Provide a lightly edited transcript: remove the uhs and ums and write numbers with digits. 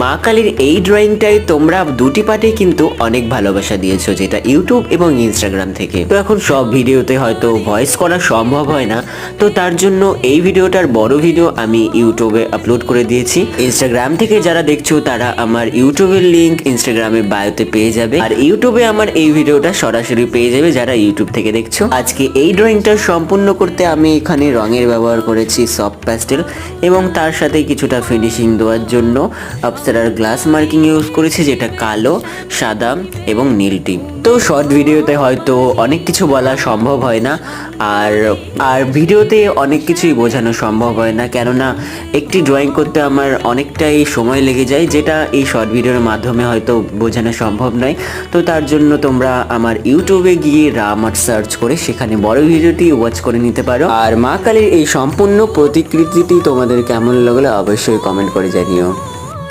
মা কালীর এই ড্রয়িংটাই তোমরা দুটি পার্টে কিন্তু অনেক ভালোবাসা দিয়েছো, যেটা ইউটিউব এবং ইনস্টাগ্রাম থেকে। তো এখন সব ভিডিওতে হয়তো ভয়েস করা সম্ভব হয় না, তো তার জন্য এই ভিডিওটার বড় ভিডিও আমি ইউটিউবে আপলোড করে দিয়েছি। ইনস্টাগ্রাম থেকে যারা দেখছো তারা আমার ইউটিউবের লিংক ইনস্টাগ্রামে বায়োতে পেয়ে যাবে, আর ইউটিউবে আমার এই ভিডিওটা সরাসরি পেয়ে যাবে যারা ইউটিউব থেকে দেখছো। আজকে এই ড্রয়িংটা সম্পূর্ণ করতে আমি এখানে রঙের ব্যবহার করেছি সফট প্যাস্টেল, এবং তার সাথে কিছুটা ফিনিশিং দেওয়ার জন্য আপসারার গ্লাস মার্কিং ইউজ করেছি, যেটা কালো, সাদা এবং নীলটি। তো শর্ট ভিডিওতে হয়তো অনেক কিছু বলা সম্ভব হয় না, আর ভিডিওতে অনেক কিছুই বোঝানো সম্ভব হয় না, কেননা একটি ড্রয়িং করতে আমার অনেকটাই সময় লেগে যায়, যেটা এই শর্ট ভিডিওর মাধ্যমে হয়তো বোঝানো সম্ভব নয়। তো তার জন্য তোমরা আমার ইউটিউবে গিয়ে রাম আর্ট সার্চ করে সেখানে বড় ভিডিওটি ওয়াচ করে নিতে পারো। আর মা কালীর এই সম্পূর্ণ প্রতিকৃতিটি তোমাদের কেমন লাগলো অবশ্যই কমেন্ট করে জানিও।